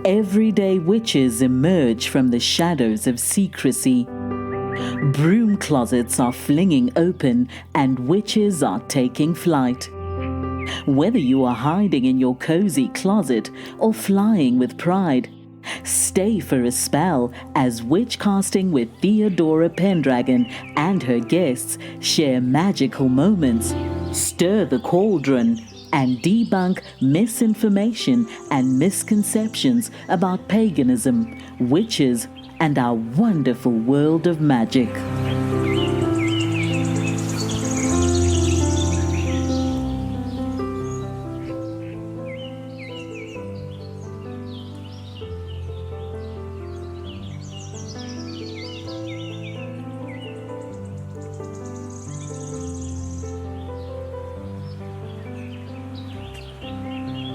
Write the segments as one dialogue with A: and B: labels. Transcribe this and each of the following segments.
A: everyday witches emerge from the shadows of secrecy. Broom closets are flinging open and witches are taking flight. Whether you are hiding in your cozy closet or flying with pride, stay for a spell as Witchcasting with Theodora Pendragon and her guests share magical moments, stir the cauldron, and debunk misinformation and misconceptions about paganism, witches, and our wonderful world of magic.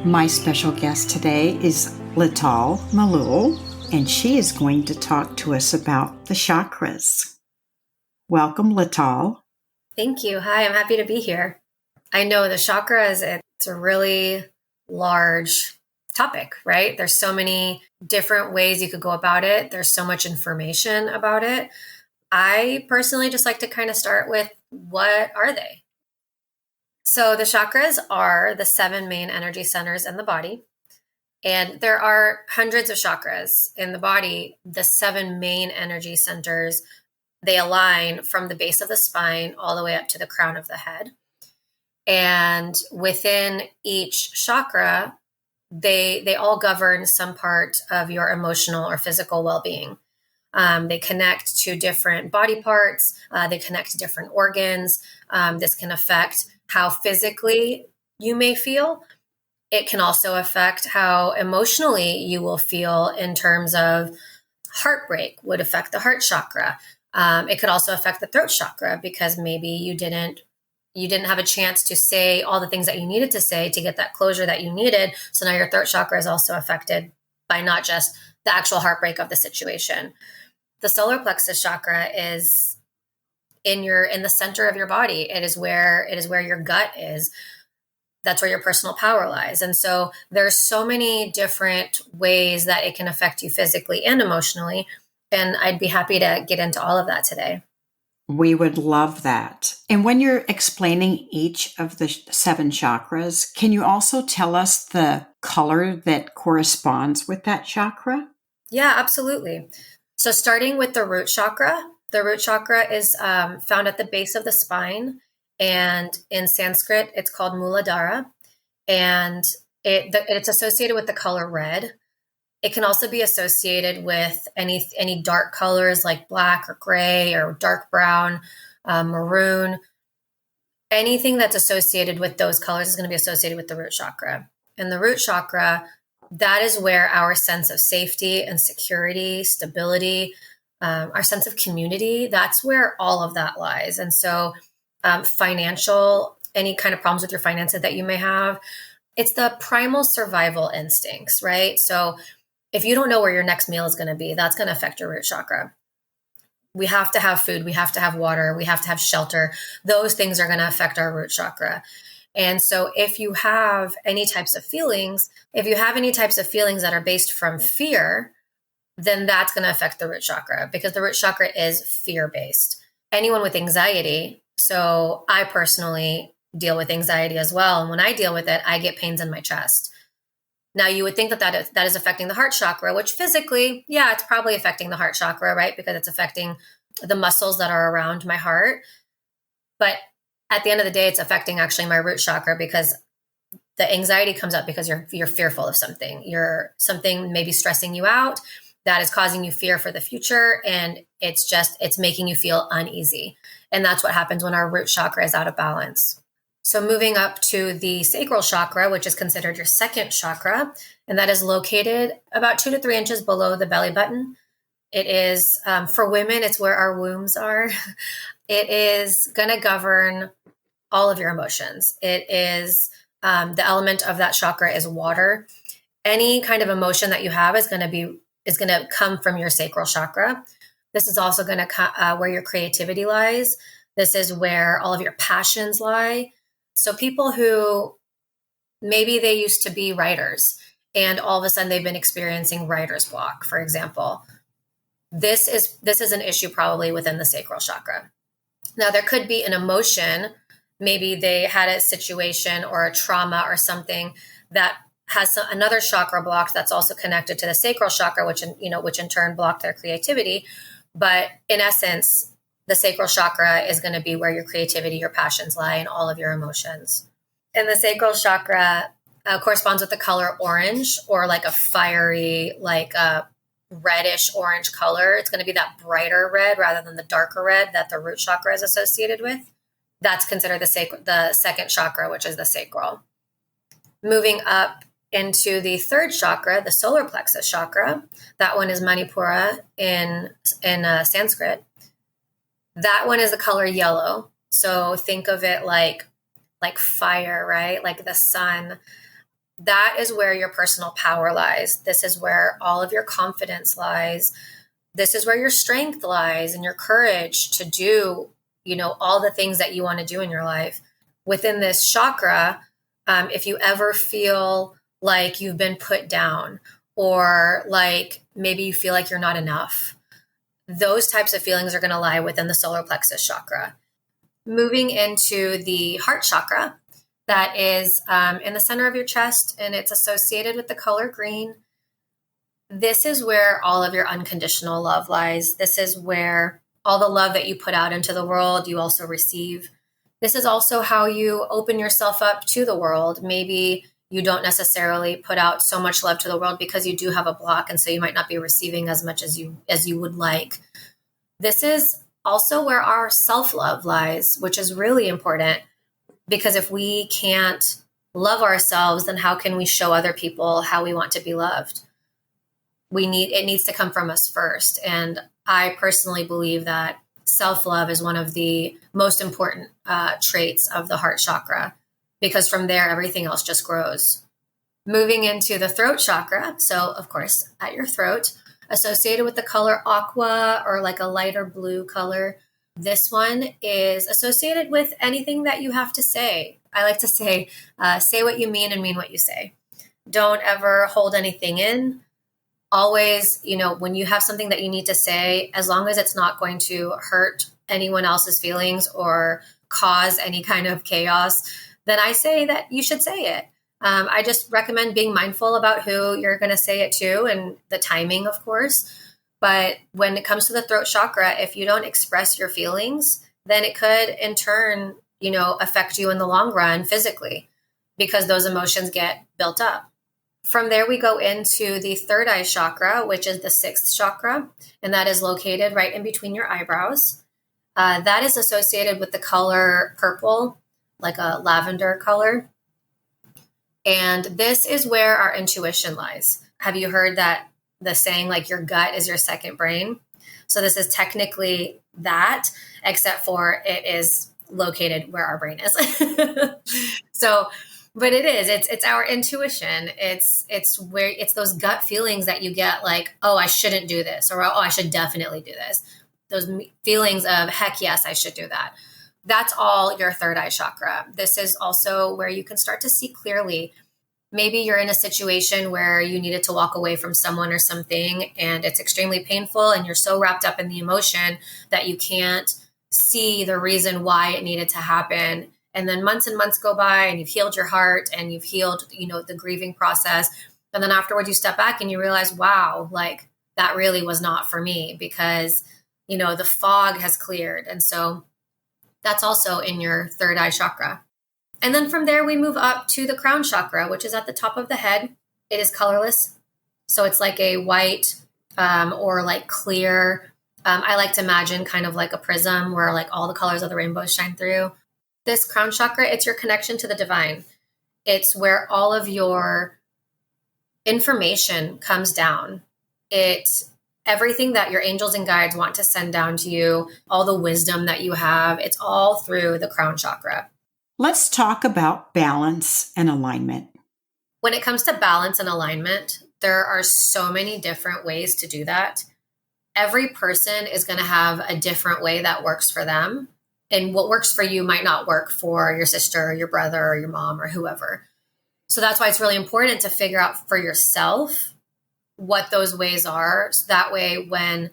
B: My special guest today is LITAL Malul, and she is going to talk to us about the chakras. Welcome, LITAL.
C: Thank you. Hi, I'm happy to be here. I know the chakras, it's a really large topic, right? There's so many different ways you could go about it. There's so much information about it. I personally just like to kind of start with, what are they? So the chakras are the 7 main energy centers in the body. And there are hundreds of chakras in the body. The 7 main energy centers, they align from the base of the spine all the way up to the crown of the head. And within each chakra, they all govern some part of your emotional or physical well-being. They connect to different body parts. They connect to different organs. This can affect how physically you may feel. It can also affect how emotionally you will feel in terms of heartbreak would affect the heart chakra. It could also affect the throat chakra because maybe you didn't have a chance to say all the things that you needed to say to get that closure that you needed. So now your throat chakra is also affected by not just the actual heartbreak of the situation. The solar plexus chakra is in the center of your body. It is where your gut is. That's where your personal power lies. And so there's so many different ways that it can affect you physically and emotionally. And I'd be happy to get into all of that today.
B: We would love that. And when you're explaining each of the 7 chakras, can you also tell us the color that corresponds with that chakra?
C: Yeah, absolutely. So starting with the root chakra, is found at the base of the spine. And in Sanskrit, it's called Muladhara. And it's associated with the color red. It can also be associated with any dark colors like black or gray or dark brown, maroon. Anything that's associated with those colors is going to be associated with the root chakra. And the root chakra, that is where our sense of safety and security, stability, our sense of community, that's where all of that lies. And so financial, any kind of problems with your finances that you may have, it's the primal survival instincts, right? So if you don't know where your next meal is going to be, that's going to affect your root chakra. We have to have food. We have to have water. We have to have shelter. Those things are going to affect our root chakra. And so if you have any types of feelings that are based from fear, then that's going to affect the root chakra because the root chakra is fear-based. Anyone with anxiety, so I personally deal with anxiety as well. And when I deal with it, I get pains in my chest. Now, you would think that is affecting the heart chakra, which physically, yeah, it's probably affecting the heart chakra, right? Because it's affecting the muscles that are around my heart. But at the end of the day, it's affecting actually my root chakra because the anxiety comes up because you're fearful of something. Something may be stressing you out that is causing you fear for the future. And it's making you feel uneasy. And that's what happens when our root chakra is out of balance. So moving up to the sacral chakra, which is considered your second chakra, and that is located about 2 to 3 inches below the belly button. It is, for women, it's where our wombs are. It is going to govern all of your emotions. It is, the element of that chakra is water. Any kind of emotion that you have is going to come from your sacral chakra. This is also going to where your creativity lies. This is where all of your passions lie. So people who maybe they used to be writers and all of a sudden they've been experiencing writer's block, for example. This is an issue probably within the sacral chakra. Now, there could be an emotion. Maybe they had a situation or a trauma or something that has another chakra block that's also connected to the sacral chakra, which in turn blocked their creativity. But in essence, the sacral chakra is going to be where your creativity, your passions lie, and all of your emotions. And the sacral chakra corresponds with the color orange, or like a fiery, like a reddish orange color. It's going to be that brighter red rather than the darker red that the root chakra is associated with. That's considered the second chakra, which is the sacral. Moving up into the third chakra, the solar plexus chakra. That one is Manipura in Sanskrit. That one is the color yellow. So think of it like fire, right? Like the sun. That is where your personal power lies. This is where all of your confidence lies. This is where your strength lies and your courage to do, all the things that you want to do in your life. Within this chakra, if you ever feel like you've been put down, or like maybe you feel like you're not enough, those types of feelings are going to lie within the solar plexus chakra. Moving into the heart chakra, that is in the center of your chest, and it's associated with the color green. This is where all of your unconditional love lies. This is where all the love that you put out into the world, you also receive. This is also how you open yourself up to the world. Maybe you don't necessarily put out so much love to the world because you do have a block, and so you might not be receiving as much as you would like. This is also where our self-love lies, which is really important, because if we can't love ourselves, then how can we show other people how we want to be loved? It needs to come from us first. And I personally believe that self-love is one of the most important traits of the heart chakra, because from there, everything else just grows. Moving into the throat chakra. So of course, at your throat, associated with the color aqua, or like a lighter blue color. This one is associated with anything that you have to say. I like to say what you mean and mean what you say. Don't ever hold anything in. Always, when you have something that you need to say, as long as it's not going to hurt anyone else's feelings or cause any kind of chaos, then I say that you should say it. I just recommend being mindful about who you're going to say it to, and the timing, of course. But when it comes to the throat chakra, if you don't express your feelings, then it could in turn, affect you in the long run physically, because those emotions get built up. From there, we go into the third eye chakra, which is the sixth chakra, and that is located right in between your eyebrows. That is associated with the color purple, like a lavender color. And this is where our intuition lies. Have you heard that the saying, like, your gut is your second brain? So this is technically that, except for it is located where our brain is. But it is, it's our intuition. It's those gut feelings that you get, like, oh, I shouldn't do this, or, oh, I should definitely do this. Those feelings of, heck yes, I should do that. That's all your third eye chakra. This is also where you can start to see clearly. Maybe you're in a situation where you needed to walk away from someone or something, and it's extremely painful, and you're so wrapped up in the emotion that you can't see the reason why it needed to happen. And then months and months go by, and you've healed your heart, and you've healed, the grieving process. And then afterwards you step back and you realize, wow, like, that really was not for me, because, the fog has cleared. And so that's also in your third eye chakra. And then from there, we move up to the crown chakra, which is at the top of the head. It is colorless. So it's like a white or like clear. I like to imagine kind of like a prism where like all the colors of the rainbow shine through. This crown chakra, it's your connection to the divine. It's where all of your information comes down. It's everything that your angels and guides want to send down to you, all the wisdom that you have, it's all through the crown chakra.
B: Let's talk about balance and alignment.
C: When it comes to balance and alignment, there are so many different ways to do that. Every person is going to have a different way that works for them. And what works for you might not work for your sister or your brother or your mom or whoever. So that's why it's really important to figure out for yourself what those ways are. So that way, when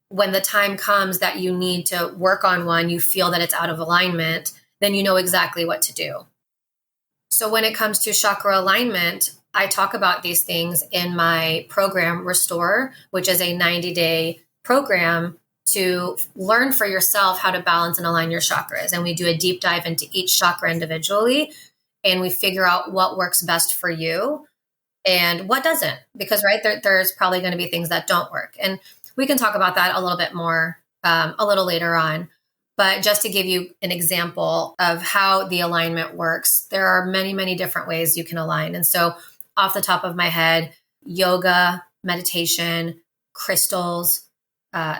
C: the time comes that you need to work on one, you feel that it's out of alignment, then you know exactly what to do. So when it comes to chakra alignment, I talk about these things in my program, Restore, which is a 90-day program to learn for yourself how to balance and align your chakras. And we do a deep dive into each chakra individually, and we figure out what works best for you and what doesn't. Because, right, there's probably going to be things that don't work. And we can talk about that a little bit more a little later on. But just to give you an example of how the alignment works, there are many, many different ways you can align. And so off the top of my head, yoga, meditation, crystals,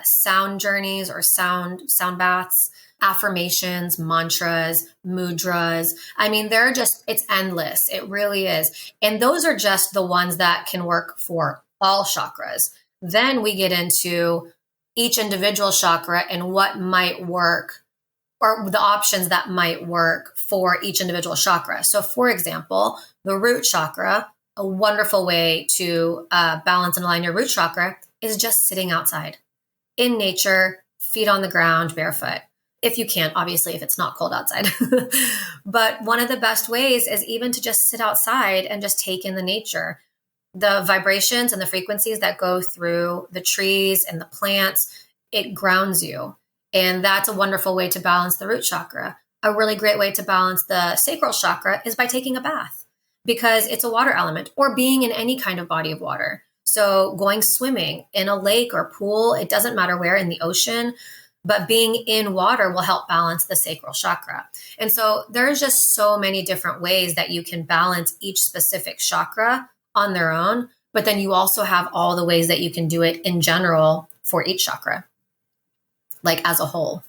C: sound journeys or sound baths, affirmations, mantras, mudras. I mean, it's endless. It really is. And those are just the ones that can work for all chakras. Then we get into each individual chakra and what might work, or the options that might work for each individual chakra. So for example, the root chakra, a wonderful way to balance and align your root chakra is just sitting outside in nature, feet on the ground, barefoot. If you can, obviously, if it's not cold outside. But one of the best ways is even to just sit outside and just take in the nature. The vibrations and the frequencies that go through the trees and the plants, it grounds you. And that's a wonderful way to balance the root chakra. A really great way to balance the sacral chakra is by taking a bath, because it's a water element, or being in any kind of body of water. So going swimming in a lake or pool, it doesn't matter where, in the ocean, but being in water will help balance the sacral chakra. And so there's just so many different ways that you can balance each specific chakra on their own, but then you also have all the ways that you can do it in general for each chakra, like as a whole.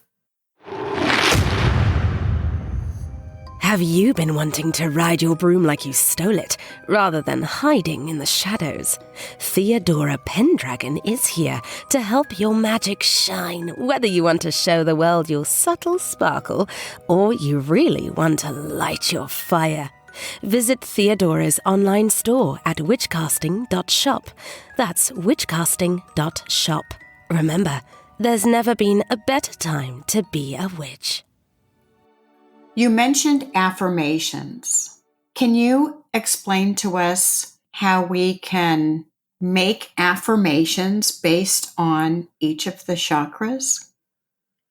D: Have you been wanting to ride your broom like you stole it, rather than hiding in the shadows? Theodora Pendragon is here to help your magic shine, whether you want to show the world your subtle sparkle, or you really want to light your fire. Visit Theodora's online store at witchcasting.shop. That's witchcasting.shop. Remember, there's never been a better time to be a witch.
B: You mentioned affirmations. Can you explain to us how we can make affirmations based on each of the chakras?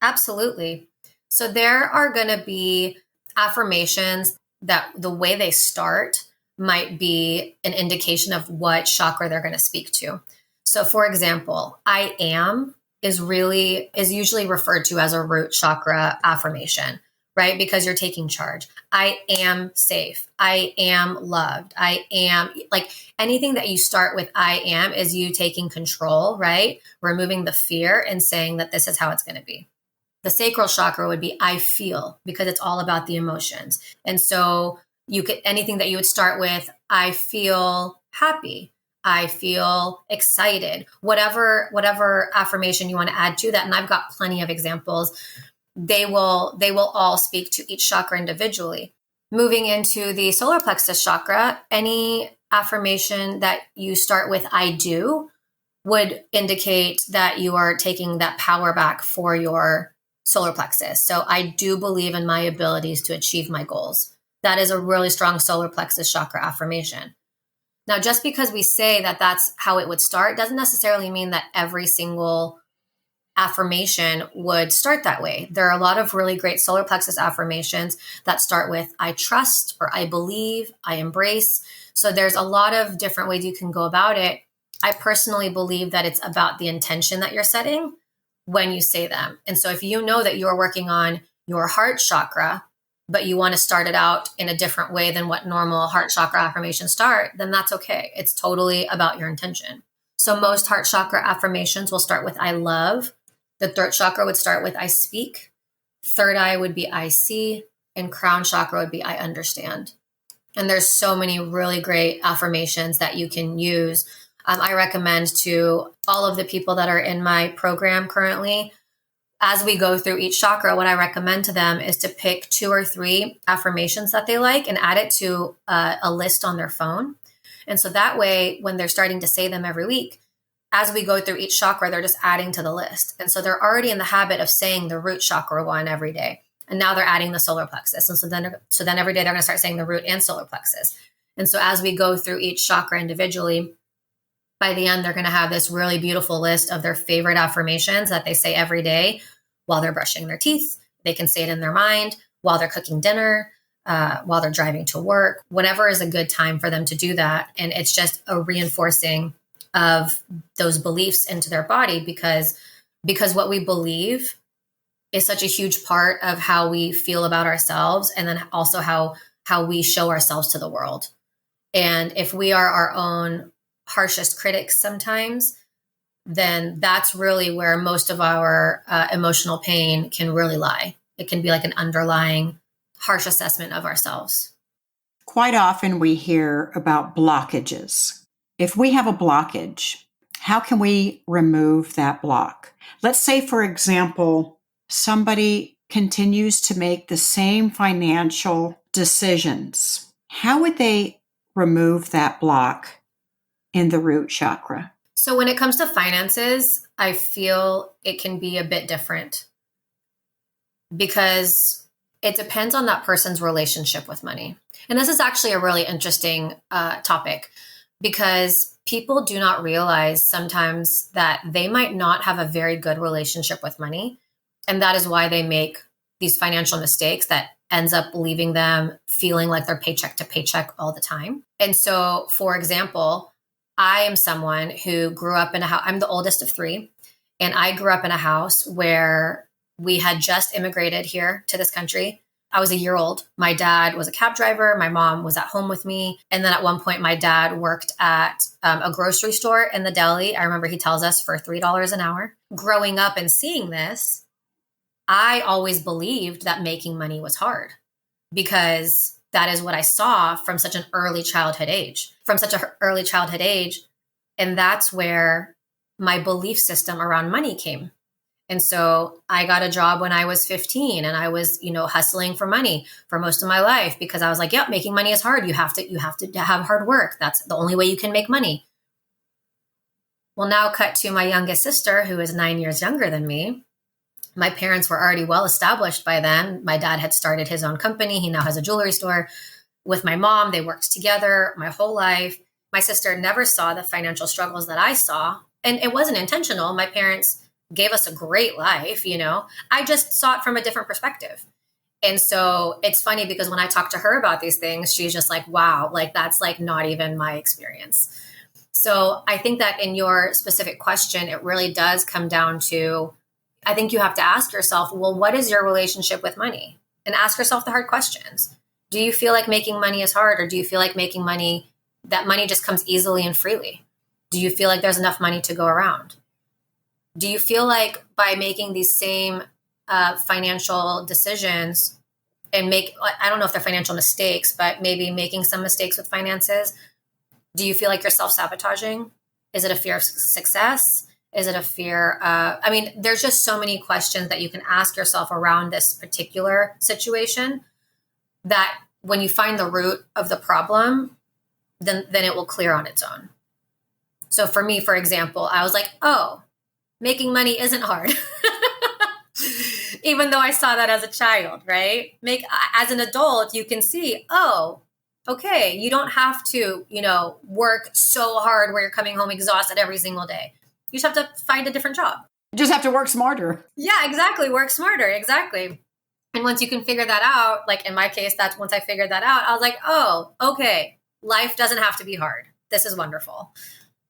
C: Absolutely. So there are going to be affirmations that the way they start might be an indication of what chakra they're going to speak to. So for example, I am is usually referred to as a root chakra affirmation, right? Because you're taking charge. I am safe. I am loved. I am, like, anything that you start with I am is you taking control, right? Removing the fear and saying that this is how it's going to be. The sacral chakra would be I feel, because it's all about the emotions. And so anything that you would start with, I feel happy. I feel excited, whatever affirmation you want to add to that. And I've got plenty of examples. They will all speak to each chakra individually. Moving into the solar plexus chakra, any affirmation that you start with I do would indicate that you are taking that power back for your solar plexus. So I do believe in my abilities to achieve my goals. That is a really strong solar plexus chakra affirmation. Now, just because we say that that's how it would start doesn't necessarily mean that every single affirmation would start that way. There are a lot of really great solar plexus affirmations that start with I trust, or I believe, I embrace. So there's a lot of different ways you can go about it. I personally believe that it's about the intention that you're setting when you say them. And so if you know that you're working on your heart chakra, but you want to start it out in a different way than what normal heart chakra affirmations start, then that's okay. It's totally about your intention. So most heart chakra affirmations will start with I love. The throat chakra would start with I speak. Third eye would be I see. And crown chakra would be I understand. And there's so many really great affirmations that you can use. I recommend to all of the people that are in my program currently, as we go through each chakra, what I recommend to them is to pick 2 or 3 affirmations that they like and add it to a list on their phone. And so that way, when they're starting to say them every week, as we go through each chakra, they're just adding to the list. And so they're already in the habit of saying the root chakra one every day. And now they're adding the solar plexus. And so then every day they're going to start saying the root and solar plexus. And so as we go through each chakra individually, by the end, they're going to have this really beautiful list of their favorite affirmations that they say every day while they're brushing their teeth. They can say it in their mind while they're cooking dinner, while they're driving to work, whenever is a good time for them to do that. And it's just a reinforcing of those beliefs into their body because what we believe is such a huge part of how we feel about ourselves, and then also how we show ourselves to the world. And if we are our own harshest critics sometimes, then that's really where most of our emotional pain can really lie. It can be like an underlying harsh assessment of ourselves.
B: Quite often we hear about blockages. If we have a blockage, how can we remove that block? Let's say, for example, somebody continues to make the same financial decisions. How would they remove that block in the root chakra?
C: So when it comes to finances, I feel it can be a bit different because it depends on that person's relationship with money. And this is actually a really interesting topic because people do not realize sometimes that they might not have a very good relationship with money. And that is why they make these financial mistakes that ends up leaving them feeling like they're paycheck to paycheck all the time. And so, for example, I am someone who grew up in a house. I'm the oldest of 3. And I grew up in a house where we had just immigrated here to this country. I was a year old. My dad was a cab driver. My mom was at home with me. And then at one point, my dad worked at a grocery store in the deli. I remember he tells us for $3 an hour. Growing up and seeing this, I always believed that making money was hard because that is what I saw from such an early childhood age. And that's where my belief system around money came. And so I got a job when I was 15 and I was, hustling for money for most of my life because I was like, yep, making money is hard. You have to have hard work. That's the only way you can make money. Well, now cut to my youngest sister, who is 9 years younger than me. My parents were already well established by then. My dad had started his own company. He now has a jewelry store. With my mom, they worked together my whole life. My sister never saw the financial struggles that I saw. And it wasn't intentional. My parents gave us a great life, I just saw it from a different perspective. And so it's funny because when I talk to her about these things, she's just like, wow, like that's like not even my experience. So I think that in your specific question, it really does come down to, I think you have to ask yourself, well, what is your relationship with money? And ask yourself the hard questions. Do you feel like making money is hard? Or do you feel like that money just comes easily and freely? Do you feel like there's enough money to go around? Do you feel like by making these same financial decisions and I don't know if they're financial mistakes, but maybe making some mistakes with finances, do you feel like you're self-sabotaging? Is it a fear of success? Is it a fear? There's just so many questions that you can ask yourself around this particular situation that when you find the root of the problem, then it will clear on its own. So for me, for example, I was like, oh, making money isn't hard. Even though I saw that as a child, right? As an adult, you can see, oh, okay, you don't have to, work so hard where you're coming home exhausted every single day. You just have to find a different job.
B: You just have to work smarter.
C: Yeah, exactly. Work smarter. Exactly. And once you can figure that out, like in my case, that's once I figured that out, I was like, oh, okay, life doesn't have to be hard. This is wonderful.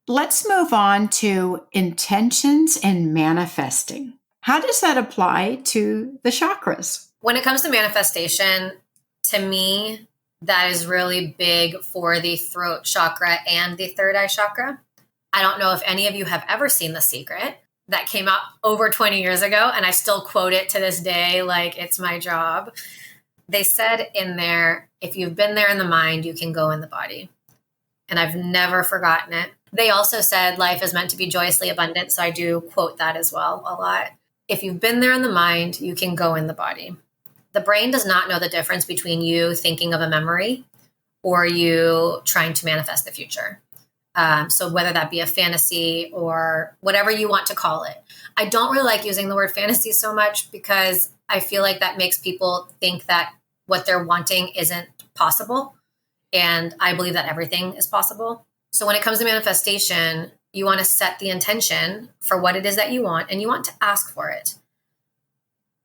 B: Let's move on to intentions and manifesting. How does that apply to the chakras?
C: When it comes to manifestation, to me, that is really big for the throat chakra and the third eye chakra. I don't know if any of you have ever seen The Secret. That came out over 20 years ago, and I still quote it to this day like it's my job. They said in there, if you've been there in the mind, you can go in the body. And I've never forgotten it. They also said life is meant to be joyously abundant, so I do quote that as well a lot. If you've been there in the mind, you can go in the body. The brain does not know the difference between you thinking of a memory or you trying to manifest the future. So whether that be a fantasy or whatever you want to call it. I don't really like using the word fantasy so much because I feel like that makes people think that what they're wanting isn't possible. And I believe that everything is possible. So when it comes to manifestation, you want to set the intention for what it is that you want, and you want to ask for it.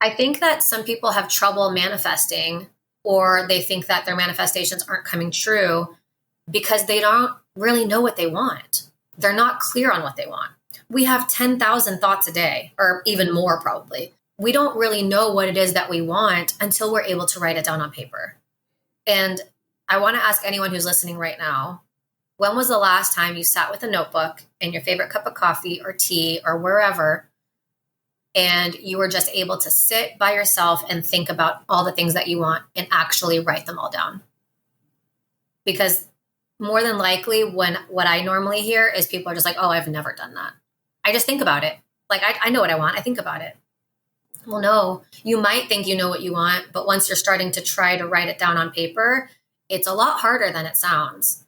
C: I think that some people have trouble manifesting, or they think that their manifestations aren't coming true because they don't really know what they want. They're not clear on what they want. We have 10,000 thoughts a day, or even more probably. We don't really know what it is that we want until we're able to write it down on paper. And I want to ask anyone who's listening right now, when was the last time you sat with a notebook and your favorite cup of coffee or tea or wherever, and you were just able to sit by yourself and think about all the things that you want and actually write them all down? Because more than likely, what I normally hear is people are just like, oh, I've never done that. I just think about it. Like, I know what I want. I think about it. Well, no, you might think you know what you want, but once you're starting to try to write it down on paper, it's a lot harder than it sounds.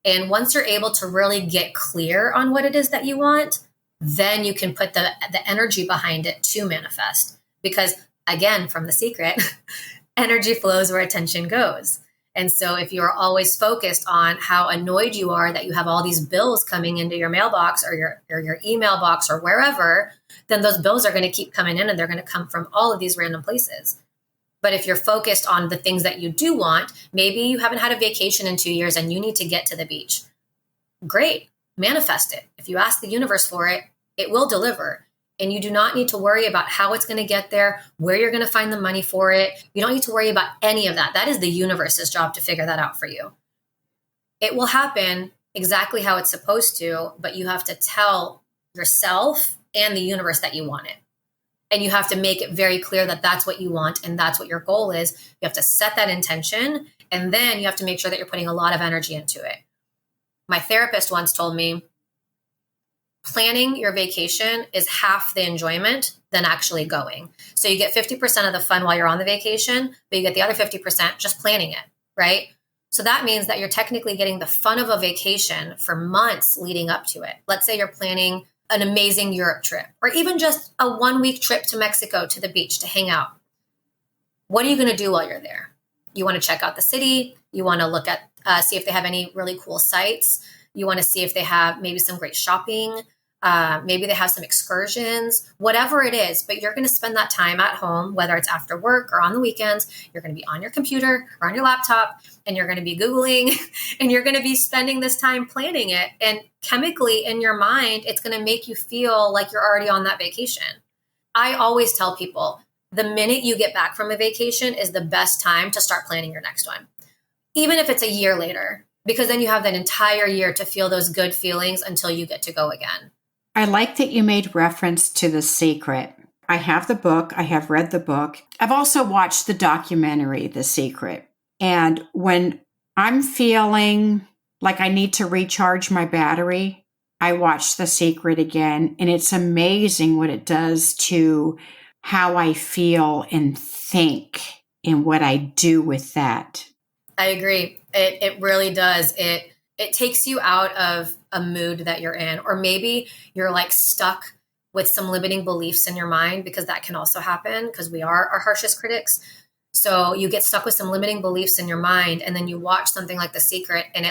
C: And once you're able to really get clear on what it is that you want, then you can put the energy behind it to manifest. Because again, from The Secret, energy flows where attention goes. And so if you're always focused on how annoyed you are that you have all these bills coming into your mailbox or your email box or wherever, then those bills are going to keep coming in, and they're going to come from all of these random places. But if you're focused on the things that you do want, maybe you haven't had a vacation in 2 years and you need to get to the beach. Great, manifest it. If you ask the universe for it, it will deliver. And you do not need to worry about how it's going to get there, where you're going to find the money for it. You don't need to worry about any of that. That is the universe's job to figure that out for you. It will happen exactly how it's supposed to, but you have to tell yourself and the universe that you want it. And you have to make it very clear that that's what you want and that's what your goal is. You have to set that intention, and then you have to make sure that you're putting a lot of energy into it. My therapist once told me, planning your vacation is half the enjoyment than actually going. So you get 50% of the fun while you're on the vacation, but you get the other 50% just planning it, right? So that means that you're technically getting the fun of a vacation for months leading up to it. Let's say you're planning an amazing Europe trip, or even just a 1-week trip to Mexico to the beach to hang out. What are you going to do while you're there? You want to check out the city. You want to look at, see if they have any really cool sites. You want to see if they have maybe some great shopping. Maybe they have some excursions, whatever it is, but you're going to spend that time at home, whether it's after work or on the weekends. You're going to be on your computer or on your laptop, and you're going to be Googling, and you're going to be spending this time planning it. And chemically in your mind, it's going to make you feel like you're already on that vacation. I always tell people, the minute you get back from a vacation is the best time to start planning your next one, even if it's a year later, because then you have that entire year to feel those good feelings until you get to go again.
B: I like that you made reference to The Secret. I have the book. I have read the book. I've also watched the documentary, The Secret. And when I'm feeling like I need to recharge my battery, I watch The Secret again. And it's amazing what it does to how I feel and think and what I do with that.
C: I agree. It really does. It takes you out of a mood that you're in, or maybe you're like stuck with some limiting beliefs in your mind, because that can also happen because we are our harshest critics. So you get stuck with some limiting beliefs in your mind, and then you watch something like The Secret, and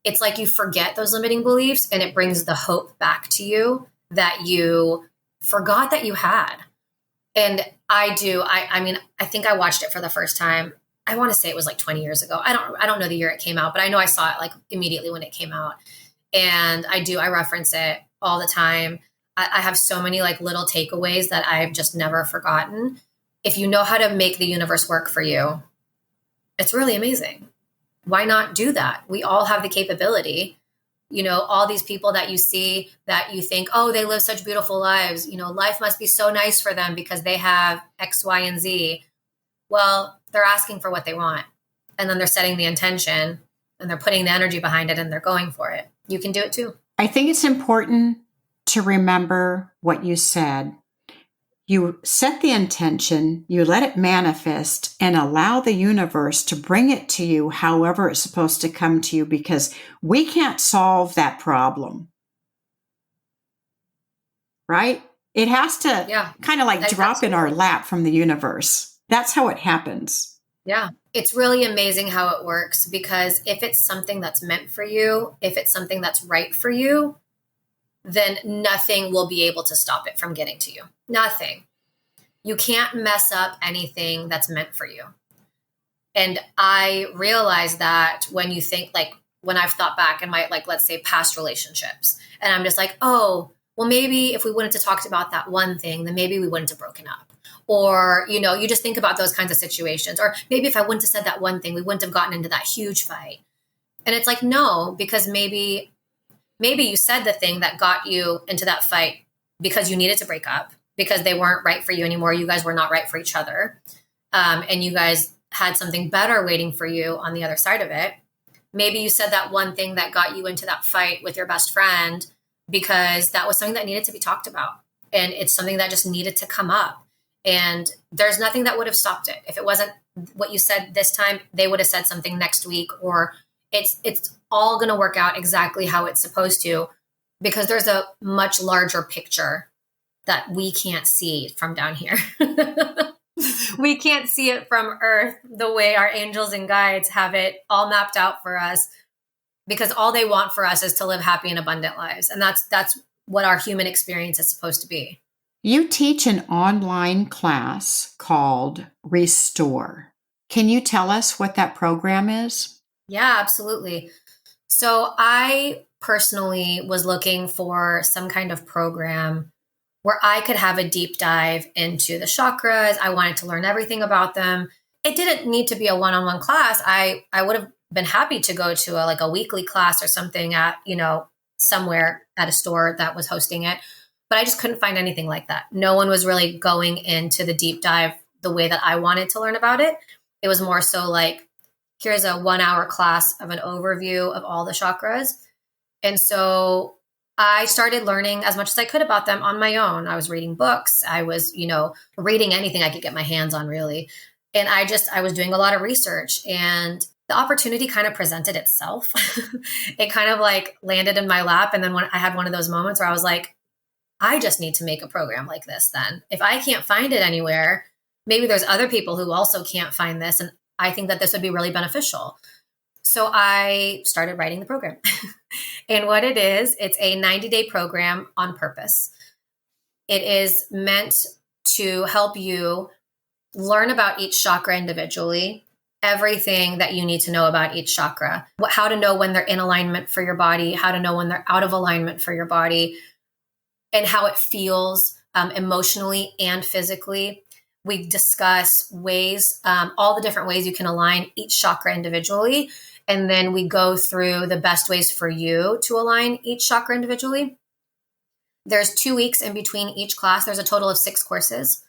C: it's like you forget those limiting beliefs, and it brings the hope back to you that you forgot that you had. And I do. I mean, I think I watched it for the first time. I want to say it was like 20 years ago. I don't know the year it came out, but I know I saw it like immediately when it came out. And I reference it all the time. I have so many like little takeaways that I've just never forgotten. If you know how to make the universe work for you, it's really amazing. Why not do that? We all have the capability. You know, all these people that you see that you think, oh, they live such beautiful lives. You know, life must be so nice for them because they have X, Y, and Z. Well, they're asking for what they want, and then they're setting the intention, and they're putting the energy behind it, and they're going for it. You can do it too.
B: I think it's important to remember what you said. You set the intention, you let it manifest, and allow the universe to bring it to you however it's supposed to come to you, because we can't solve that problem. Right? It has to kind of like drop in our lap from the universe. That's how it happens.
C: Yeah. It's really amazing how it works, because if it's something that's meant for you, if it's something that's right for you, then nothing will be able to stop it from getting to you. Nothing. You can't mess up anything that's meant for you. And I realize that when you think, like, when I've thought back in my, like, let's say past relationships, and I'm just like, oh, well, maybe if we wouldn't have talked about that one thing, then maybe we wouldn't have broken up. Or, you know, you just think about those kinds of situations. Or maybe if I wouldn't have said that one thing, we wouldn't have gotten into that huge fight. And it's like, no, because maybe you said the thing that got you into that fight because you needed to break up, because they weren't right for you anymore. You guys were not right for each other. And you guys had something better waiting for you on the other side of it. Maybe you said that one thing that got you into that fight with your best friend because that was something that needed to be talked about. And it's something that just needed to come up. And there's nothing that would have stopped it. If it wasn't what you said this time, they would have said something next week, or it's all going to work out exactly how it's supposed to, because there's a much larger picture that we can't see from down here. We can't see it from Earth the way our angels and guides have it all mapped out for us, because all they want for us is to live happy and abundant lives. And that's what our human experience is supposed to be.
B: You teach an online class called Restore. Can you tell us what that program is?
C: Yeah, absolutely. So I personally was looking for some kind of program where I could have a deep dive into the chakras. I wanted to learn everything about them. It didn't need to be a one-on-one class. I would have been happy to go to a weekly class or something at, somewhere at a store that was hosting it. But I just couldn't find anything like that. No one was really going into the deep dive the way that I wanted to learn about it. It was more so like, here's a 1-hour class of an overview of all the chakras. And so I started learning as much as I could about them on my own. I was reading books. I was, reading anything I could get my hands on, really. And I was doing a lot of research, and the opportunity kind of presented itself. It kind of like landed in my lap. And then when I had one of those moments where I was like, I just need to make a program like this then. If I can't find it anywhere, maybe there's other people who also can't find this. And I think that this would be really beneficial. So I started writing the program. And what it is, it's a 90-day program on purpose. It is meant to help you learn about each chakra individually, everything that you need to know about each chakra, how to know when they're in alignment for your body, how to know when they're out of alignment for your body, and how it feels emotionally and physically. We discuss ways, all the different ways you can align each chakra individually. And then we go through the best ways for you to align each chakra individually. There's 2 weeks in between each class. There's a total of 6 courses,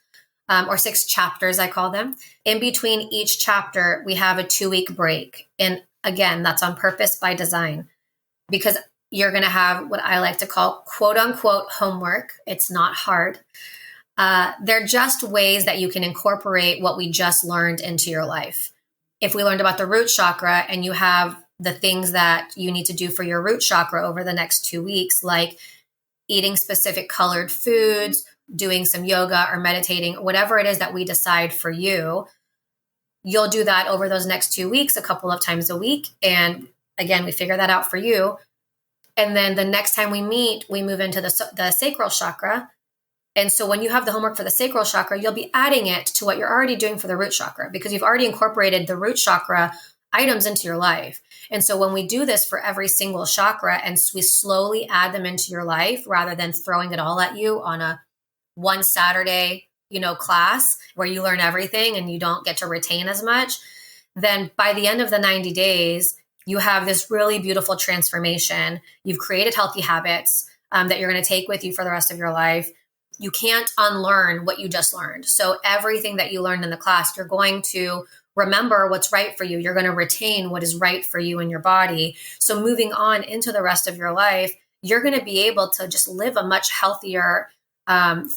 C: or 6 chapters, I call them. In between each chapter, we have a 2-week break. And again, that's on purpose by design, because you're going to have what I like to call quote unquote homework. It's not hard. They're just ways that you can incorporate what we just learned into your life. If we learned about the root chakra and you have the things that you need to do for your root chakra over the next 2 weeks, like eating specific colored foods, doing some yoga or meditating, whatever it is that we decide for you, you'll do that over those next 2 weeks, a couple of times a week. And again, we figure that out for you. And then the next time we meet, we move into the sacral chakra. And so when you have the homework for the sacral chakra, you'll be adding it to what you're already doing for the root chakra, because you've already incorporated the root chakra items into your life. And so when we do this for every single chakra and we slowly add them into your life rather than throwing it all at you on a one Saturday, class where you learn everything and you don't get to retain as much, then by the end of the 90 days, you have this really beautiful transformation. You've created healthy habits that you're going to take with you for the rest of your life. You can't unlearn what you just learned. So everything that you learned in the class, you're going to remember what's right for you. You're going to retain what is right for you in your body. So moving on into the rest of your life, you're going to be able to just live a much healthier,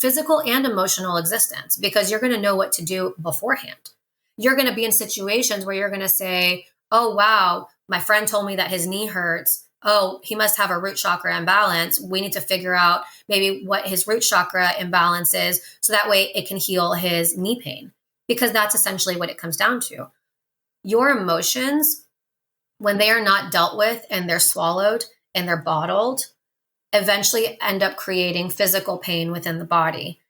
C: physical and emotional existence, because you're going to know what to do beforehand. You're going to be in situations where you're going to say, oh, wow, my friend told me that his knee hurts. Oh, he must have a root chakra imbalance. We need to figure out maybe what his root chakra imbalance is, so that way it can heal his knee pain, because that's essentially what it comes down to. Your emotions, when they are not dealt with and they're swallowed and they're bottled, eventually end up creating physical pain within the body.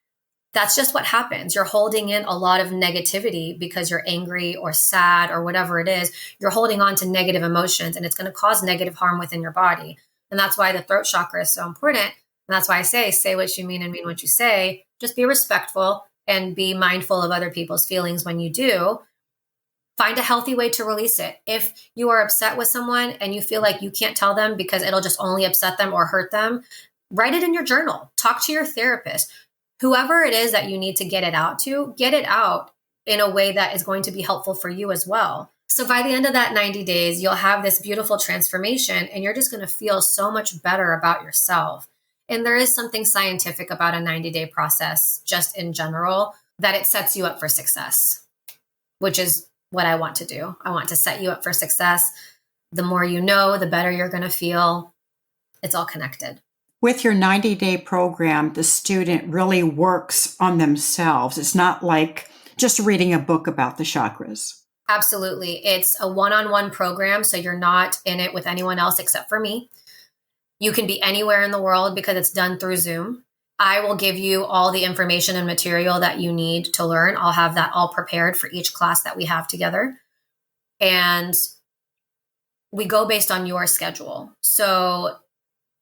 C: That's just what happens. You're holding in a lot of negativity because you're angry or sad or whatever it is. You're holding on to negative emotions, and it's going to cause negative harm within your body. And that's why the throat chakra is so important. And that's why I say what you mean and mean what you say. Just be respectful and be mindful of other people's feelings when you do. Find a healthy way to release it. If you are upset with someone and you feel like you can't tell them because it'll just only upset them or hurt them, write it in your journal. Talk to your therapist. Whoever it is that you need to get it out to, get it out in a way that is going to be helpful for you as well. So by the end of that 90 days, you'll have this beautiful transformation, and you're just going to feel so much better about yourself. And there is something scientific about a 90-day process, just in general, that it sets you up for success, which is what I want to do. I want to set you up for success. The more you know, the better you're going to feel. It's all connected.
B: With your 90-day program, the student really works on themselves. It's not like just reading a book about the chakras.
C: Absolutely. It's a one-on-one program, so you're not in it with anyone else except for me. You can be anywhere in the world because it's done through Zoom. I will give you all the information and material that you need to learn. I'll have that all prepared for each class that we have together. And we go based on your schedule. So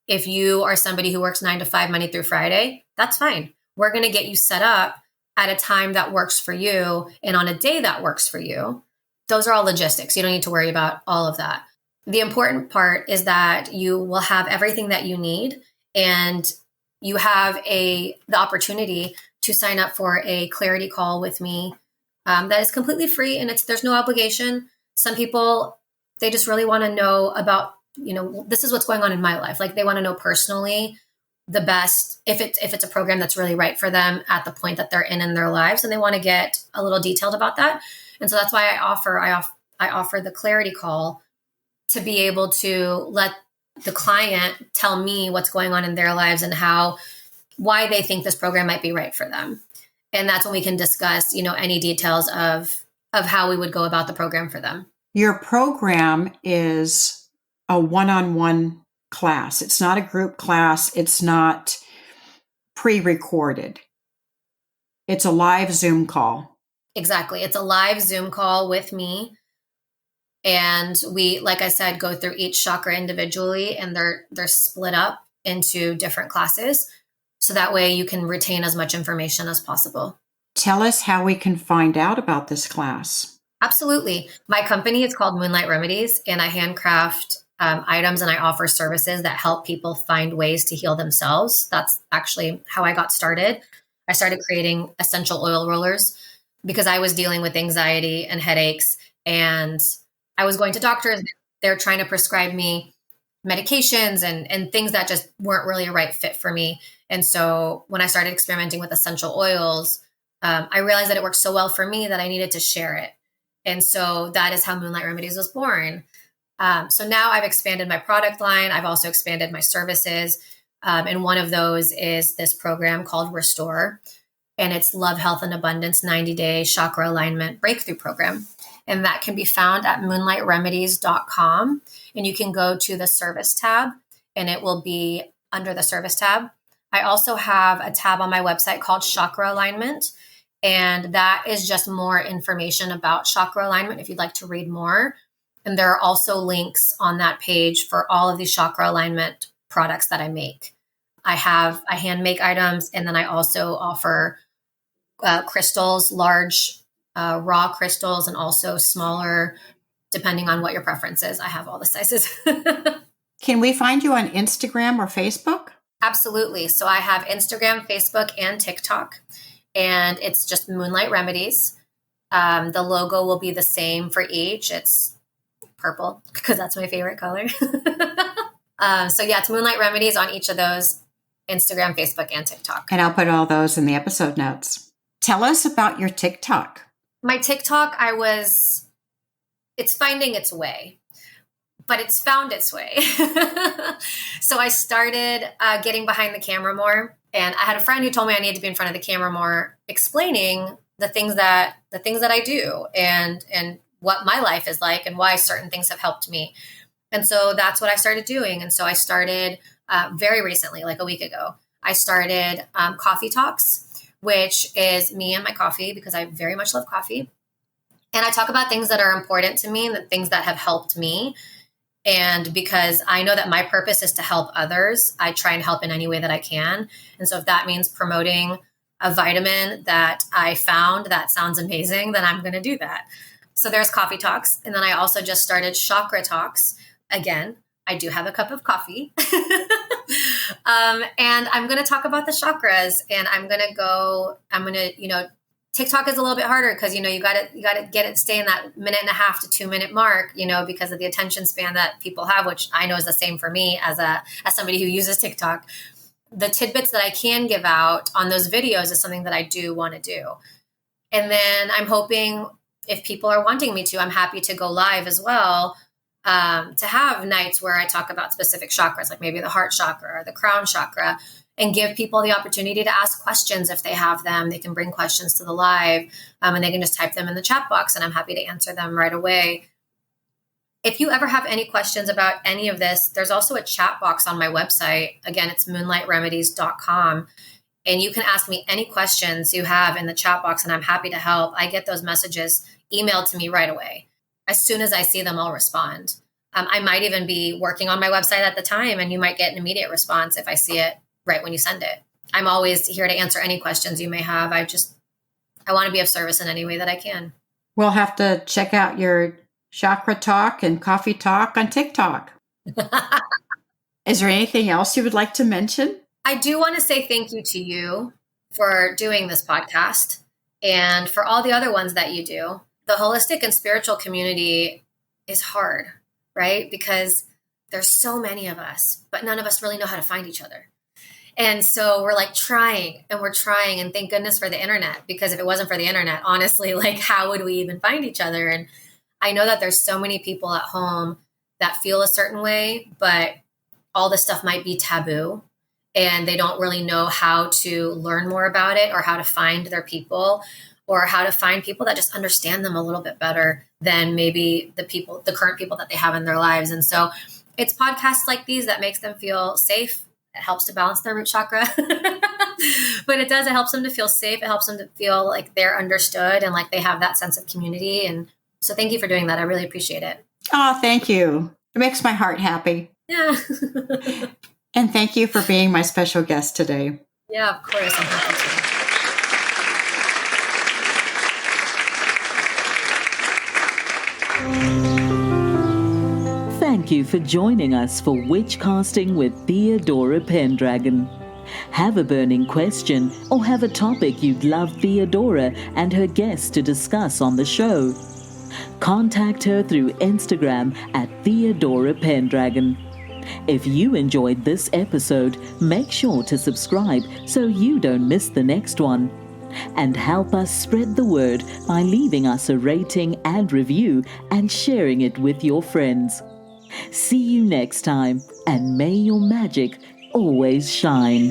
C: if you are somebody who works 9 to 5, Monday through Friday, that's fine. We're going to get you set up at a time that works for you and on a day that works for you. Those are all logistics. You don't need to worry about all of that. The important part is that you will have everything that you need, and you have the opportunity to sign up for a clarity call with me that is completely free, and there's no obligation. Some people, they just really want to know about, this is what's going on in my life. Like, they want to know personally the best, if it's a program that's really right for them at the point that they're in their lives, and they want to get a little detailed about that. And so that's why I offer the clarity call, to be able to let the client tell me what's going on in their lives and why they think this program might be right for them. And that's when we can discuss, any details of how we would go about the program for them.
B: Your program is a one-on-one class. It's not a group class. It's not pre-recorded. It's a live Zoom call.
C: Exactly. It's a live Zoom call with me. And we, like I said, go through each chakra individually, and they're split up into different classes. So that way you can retain as much information as possible.
B: Tell us how we can find out about this class.
C: Absolutely. My company is called Moonlight Remedies, and I handcraft items, and I offer services that help people find ways to heal themselves. That's actually how I got started. I started creating essential oil rollers because I was dealing with anxiety and headaches, and I was going to doctors. They're trying to prescribe me medications and things that just weren't really a right fit for me. And so when I started experimenting with essential oils, I realized that it worked so well for me that I needed to share it. And so that is how Moonlight Remedies was born. So now I've expanded my product line. I've also expanded my services. And one of those is this program called Restore. And it's Love, Health, and Abundance 90-Day Chakra Alignment Breakthrough Program. And that can be found at moonlightremedies.com. And you can go to the service tab, and it will be under the service tab. I also have a tab on my website called Chakra Alignment. And that is just more information about chakra alignment if you'd like to read more. And there are also links on that page for all of these chakra alignment products that I make. I hand make items, and then I also offer crystals, large raw crystals, and also smaller, depending on what your preference is. I have all the sizes.
B: Can we find you on Instagram or Facebook?
C: Absolutely. So I have Instagram, Facebook, and TikTok, and it's just Moonlight Remedies. The logo will be the same for each. It's purple because that's my favorite color. So yeah, it's Moonlight Remedies on each of those. Instagram, Facebook, and TikTok.
B: And I'll put all those in the episode notes. Tell us about your TikTok.
C: My TikTok, it's finding its way, but it's found its way. So I started getting behind the camera more. And I had a friend who told me I needed to be in front of the camera more, explaining the things that I do and what my life is like and why certain things have helped me. And so that's what I started doing. And so I started very recently, like a week ago, I started Coffee Talks, which is me and my coffee, because I very much love coffee. And I talk about things that are important to me and the things that have helped me. And because I know that my purpose is to help others, I try and help in any way that I can. And so if that means promoting a vitamin that I found that sounds amazing, then I'm going to do that. So there's Coffee Talks. And then I also just started Chakra Talks. Again, I do have a cup of coffee. And I'm going to talk about the chakras, and TikTok is a little bit harder because, you got to get it, stay in that 1.5 to 2 minute mark, because of the attention span that people have, which I know is the same for me as somebody who uses TikTok. The tidbits that I can give out on those videos is something that I do want to do. And then I'm hoping, if people are wanting me to, I'm happy to go live as well, to have nights where I talk about specific chakras, like maybe the heart chakra or the crown chakra, and give people the opportunity to ask questions if they have them. They can bring questions to the live, and they can just type them in the chat box, and I'm happy to answer them right away. If you ever have any questions about any of this, there's also a chat box on my website. Again, it's moonlightremedies.com. And you can ask me any questions you have in the chat box, and I'm happy to help. I get those messages emailed to me right away. As soon as I see them, I'll respond. I might even be working on my website at the time, and you might get an immediate response if I see it right when you send it. I'm always here to answer any questions you may have. I want to be of service in any way that I can.
B: We'll have to check out your Chakra Talk and Coffee Talk on TikTok. Is there anything else you would like to mention?
C: I do want to say thank you to you for doing this podcast and for all the other ones that you do. The holistic and spiritual community is hard, right? Because there's so many of us, but none of us really know how to find each other. And so we're like trying, and thank goodness for the internet, because if it wasn't for the internet, honestly, like how would we even find each other? And I know that there's so many people at home that feel a certain way, but all this stuff might be taboo, and they don't really know how to learn more about it, or how to find their people, or how to find people that just understand them a little bit better than maybe the current people that they have in their lives. And so it's podcasts like these that makes them feel safe. It helps to balance their root chakra, but it helps them to feel safe. It helps them to feel like they're understood and like they have that sense of community. And so thank you for doing that. I really appreciate it.
B: Oh, thank you. It makes my heart happy.
C: Yeah.
B: And thank you for being my special guest today.
C: Yeah, of course. I'm happy to.
A: Thank you for joining us for Witchcasting with Theodora Pendragon. Have a burning question or have a topic you'd love Theodora and her guests to discuss on the show? Contact her through Instagram at Theodora Pendragon. If you enjoyed this episode, make sure to subscribe so you don't miss the next one. And help us spread the word by leaving us a rating and review and sharing it with your friends. See you next time, and may your magic always shine.